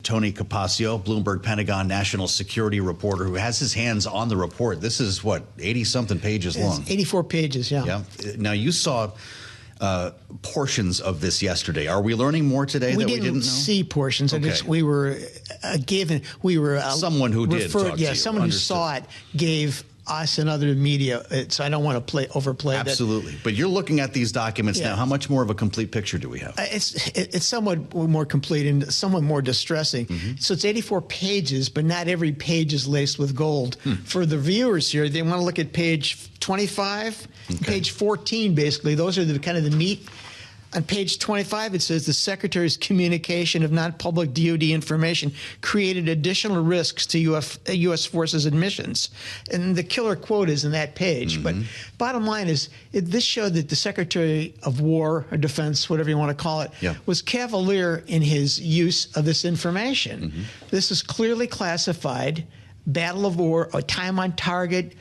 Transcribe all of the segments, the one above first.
Tony Capaccio, Bloomberg Pentagon national security reporter, who has his hands on the report. This is, what, 80-something pages long? 84 pages, yeah. Yeah. Now, you saw portions of this yesterday. Are we learning more today that we didn't know? See portions. Okay. We were given. We were someone who did talk to you. Someone who saw it gave us and other media. So I don't want to overplay that. Absolutely. But you're looking at these documents now. How much more of a complete picture do we have? It's somewhat more complete and somewhat more distressing. So it's 84 pages, but not every page is laced with gold. For the viewers here, they want to look at page 25, page 14, basically. Those are the kind of the meat. On page 25, it says the Secretary's communication of non-public DoD information created additional risks to U.S. forces and missions. And the killer quote is in that page. But bottom line is, this showed that the Secretary of War or Defense, whatever you want to call it, was cavalier in his use of this information. This is clearly classified, battle of war, a time on target,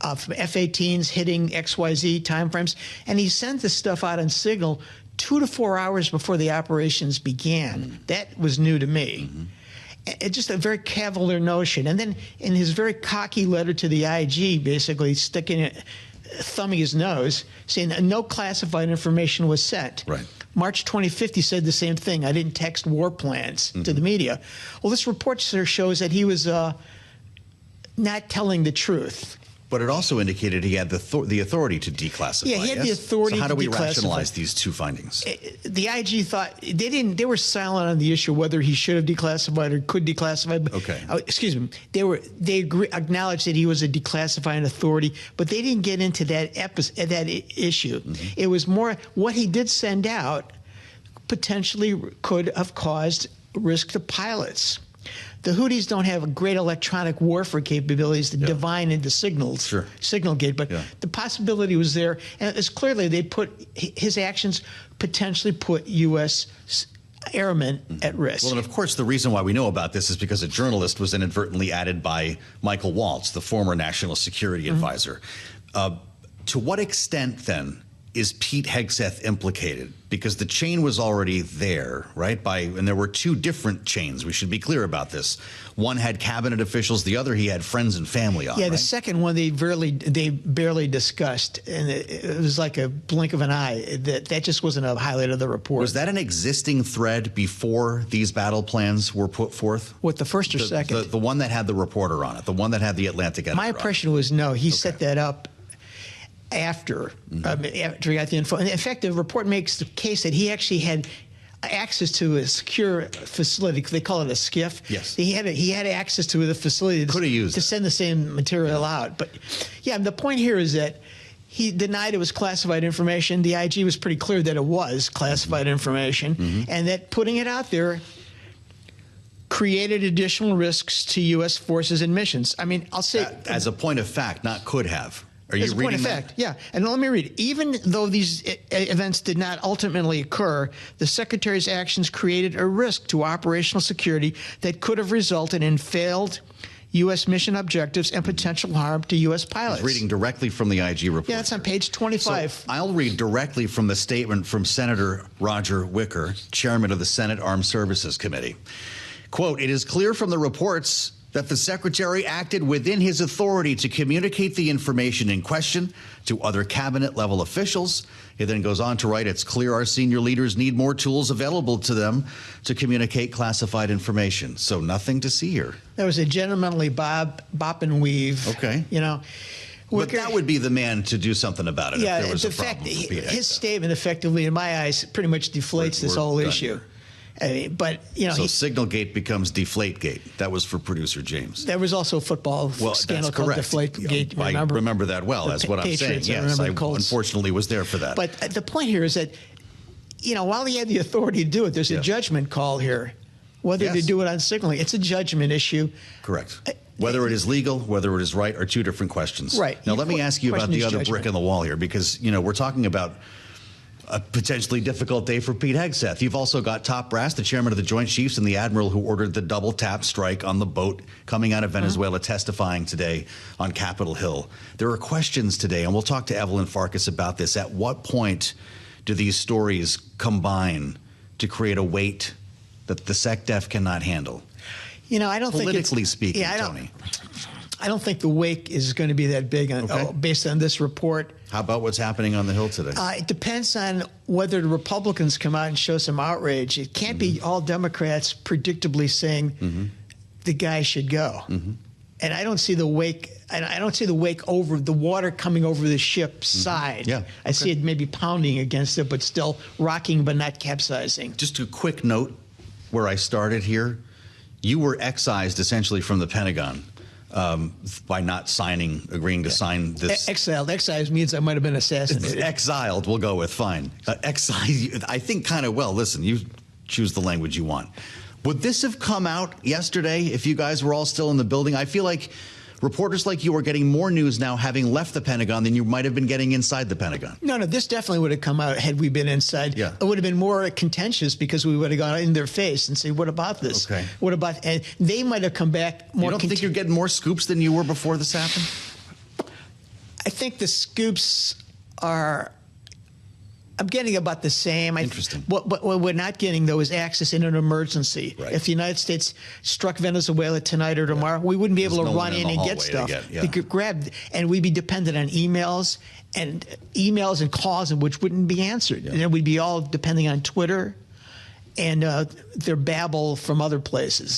F-18s hitting XYZ timeframes. And he sent this stuff out on signal 2 to 4 hours before the operations began. That was new to me. It's just a very cavalier notion. And then in his very cocky letter to the IG, basically thumbing his nose, saying no classified information was sent. Right. March 25th, he said the same thing. I didn't text war plans to the media. Well, this report, sir, shows that he was not telling the truth. But it also indicated he had the authority to declassify. Yeah, he had the authority to declassify. So how do we rationalize these two findings? The IG thought they were silent on the issue whether he should have declassified or could declassify. Okay. Excuse me. They acknowledged that he was a declassifying authority, but they didn't get into that issue. It was more what he did send out potentially could have caused risk to pilots. The Houthis don't have a great electronic warfare capabilities to divine into signal gate, but the possibility was there, and it's clearly his actions potentially put U.S. airmen at risk. Well, and of course, the reason why we know about this is because a journalist was inadvertently added by Michael Waltz, the former national security advisor. To what extent, then, is Pete Hegseth implicated? Because the chain was already there, right? And there were two different chains. We should be clear about this. One had cabinet officials. The other, he had friends and family on. Yeah, the second one they barely discussed, and it was like a blink of an eye. That just wasn't a highlight of the report. Was that an existing thread before these battle plans were put forth? What, the first or second? The one that had the reporter on it, the one that had the Atlantic editor. My impression was no. He set that up after he got the info. And in fact, the report makes the case that he actually had access to a secure facility. They call it a SCIF. Yes. He had access to the facility to send the same material out. But yeah, the point here is that he denied it was classified information. The IG was pretty clear that it was classified information, and that putting it out there created additional risks to U.S. forces and missions. I mean, I'll say as a point of fact, not could have. Are you reading that? As a point of fact, yeah. And let me read it. Even though these events did not ultimately occur, the Secretary's actions created a risk to operational security that could have resulted in failed U.S. mission objectives and potential harm to U.S. pilots. He's reading directly from the IG report. Yeah, that's on page 25. So I'll read directly from the statement from Senator Roger Wicker, chairman of the Senate Armed Services Committee. Quote, "It is clear from the reports that the Secretary acted within his authority to communicate the information in question to other cabinet-level officials." He then goes on to write, "It's clear our senior leaders need more tools available to them to communicate classified information." So nothing to see here. That was a gentlemanly bop and weave. Okay. You know. But that would be the man to do something about it if there was a problem. His statement effectively, in my eyes, pretty much deflates this whole issue. I mean, but you know, so Signalgate becomes Deflategate. That was for producer James. There was also a football scandal called Deflategate. I remember that well. That's what I'm saying. Yes, I unfortunately was there for that. But the point here is that, you know, while he had the authority to do it, there's a judgment call here, whether to do it on signaling. It's a judgment issue. Correct. Whether it is legal, whether it is right, are two different questions. Right. Now, let me ask you about the other brick in the wall here, because you know we're talking about a potentially difficult day for Pete Hegseth. You've also got top brass, the chairman of the Joint Chiefs and the admiral who ordered the double tap strike on the boat coming out of Venezuela, testifying today on Capitol Hill. There are questions today, and we'll talk to Evelyn Farkas about this. At what point do these stories combine to create a weight that the SecDef cannot handle? You know, I don't think Politically speaking, yeah, Tony. I don't think the wake is going to be that big based on this report. How about what's happening on the Hill today? It depends on whether the Republicans come out and show some outrage. It can't be all Democrats predictably saying the guy should go. And I don't see the wake. I don't see the wake over the water coming over the ship's side. Yeah. I see it maybe pounding against it, but still rocking, but not capsizing. Just a quick note where I started here. You were excised essentially from the Pentagon by not agreeing to sign this. Exiled. Excised means I might have been assassinated. Exiled, we'll go with, fine. Excised, I think kind of, well, listen, you choose the language you want. Would this have come out yesterday if you guys were all still in the building? I feel like reporters like you are getting more news now having left the Pentagon than you might have been getting inside the Pentagon. No, this definitely would have come out had we been inside. Yeah. It would have been more contentious because we would have gone in their face and say, what about this? Okay. What about, and they might have come back more. You don't think you're getting more scoops than you were before this happened? I think the scoops are, I'm getting about the same. Interesting. What we're not getting, though, is access in an emergency. Right. If the United States struck Venezuela tonight or tomorrow, we wouldn't be able to run in and get stuff. We could grab, and we'd be dependent on emails and calls, which wouldn't be answered. And then we'd be all depending on Twitter and their babble from other places.